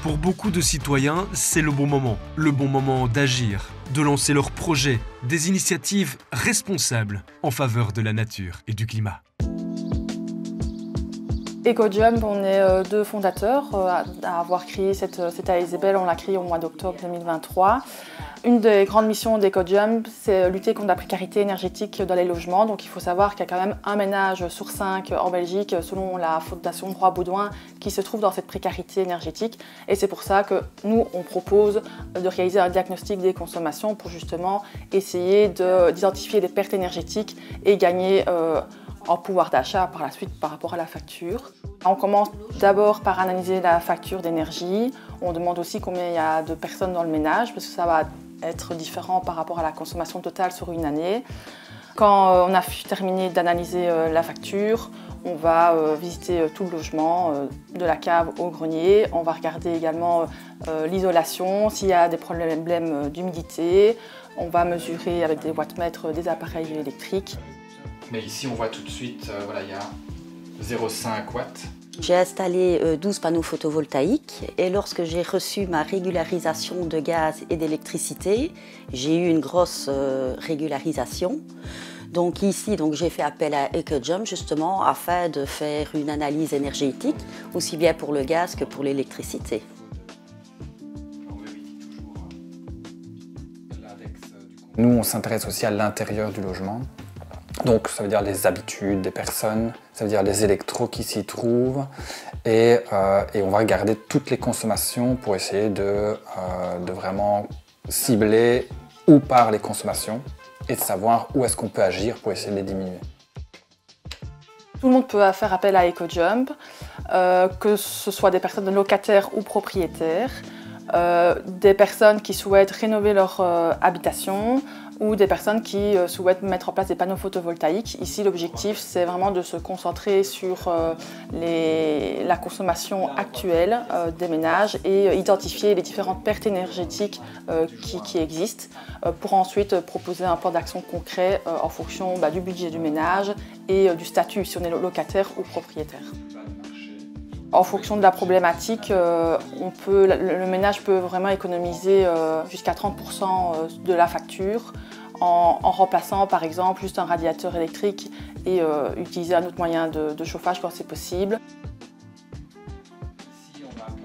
Pour beaucoup de citoyens, c'est le bon moment d'agir, de lancer leurs projets, des initiatives responsables en faveur de la nature et du climat. EcoJump, on est deux fondateurs à avoir créé cette ASBL. On l'a créée au mois d'octobre 2023. Une des grandes missions d'EcoJump, c'est lutter contre la précarité énergétique dans les logements. Donc il faut savoir qu'il y a quand même un ménage sur 5 en Belgique, selon la Fondation Droit Baudouin, qui se trouve dans cette précarité énergétique. Et c'est pour ça que nous, on propose de réaliser un diagnostic des consommations pour justement essayer d'identifier les pertes énergétiques et gagner en pouvoir d'achat par la suite par rapport à la facture. On commence d'abord par analyser la facture d'énergie. On demande aussi combien il y a de personnes dans le ménage parce que ça va être différent par rapport à la consommation totale sur une année. Quand on a terminé d'analyser la facture, on va visiter tout le logement, de la cave au grenier. On va regarder également l'isolation, s'il y a des problèmes d'humidité. On va mesurer avec des wattmètres des appareils électriques. Mais ici, on voit tout de suite, voilà, il y a 0,5 watts. J'ai installé 12 panneaux photovoltaïques et lorsque j'ai reçu ma régularisation de gaz et d'électricité, j'ai eu une grosse régularisation. Donc ici, j'ai fait appel à EcoJump justement afin de faire une analyse énergétique, aussi bien pour le gaz que pour l'électricité. Nous, on s'intéresse aussi à l'intérieur du logement. Donc ça veut dire les habitudes des personnes, ça veut dire les électros qui s'y trouvent et on va regarder toutes les consommations pour essayer de vraiment cibler où part les consommations et de savoir où est-ce qu'on peut agir pour essayer de les diminuer. Tout le monde peut faire appel à EcoJump, que ce soit des personnes locataires ou propriétaires, des personnes qui souhaitent rénover leur habitation, ou des personnes qui souhaitent mettre en place des panneaux photovoltaïques. Ici, l'objectif, c'est vraiment de se concentrer sur la consommation actuelle des ménages et identifier les différentes pertes énergétiques qui existent pour ensuite proposer un plan d'action concret en fonction du budget du ménage et du statut, si on est locataire ou propriétaire. En fonction de la problématique, le ménage peut vraiment économiser jusqu'à 30% de la facture en remplaçant par exemple juste un radiateur électrique et utiliser un autre moyen de chauffage quand c'est possible.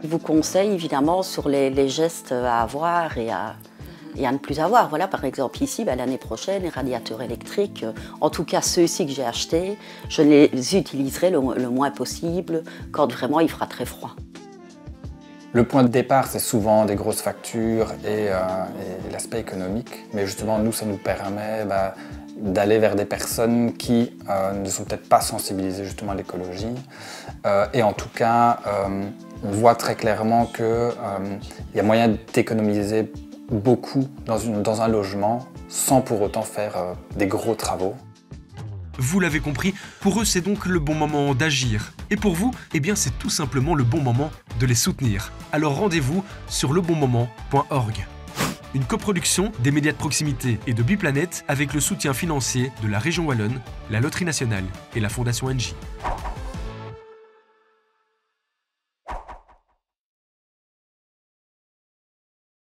Je vous conseille évidemment sur les gestes à avoir et à ne plus avoir. Voilà, par exemple ici, l'année prochaine, les radiateurs électriques, en tout cas ceux-ci que j'ai achetés, je les utiliserai le moins possible quand vraiment il fera très froid. Le point de départ, c'est souvent des grosses factures et l'aspect économique. Mais justement, nous, ça nous permet d'aller vers des personnes qui ne sont peut-être pas sensibilisées justement à l'écologie. Et en tout cas, on voit très clairement qu'il y a moyen d'économiser beaucoup dans un logement sans pour autant faire des gros travaux. Vous l'avez compris, pour eux c'est donc le bon moment d'agir. Et pour vous, c'est tout simplement le bon moment de les soutenir. Alors rendez-vous sur lebonmoment.org. Une coproduction des médias de proximité et de Biplanète avec le soutien financier de la Région Wallonne, la Loterie Nationale et la Fondation NJ.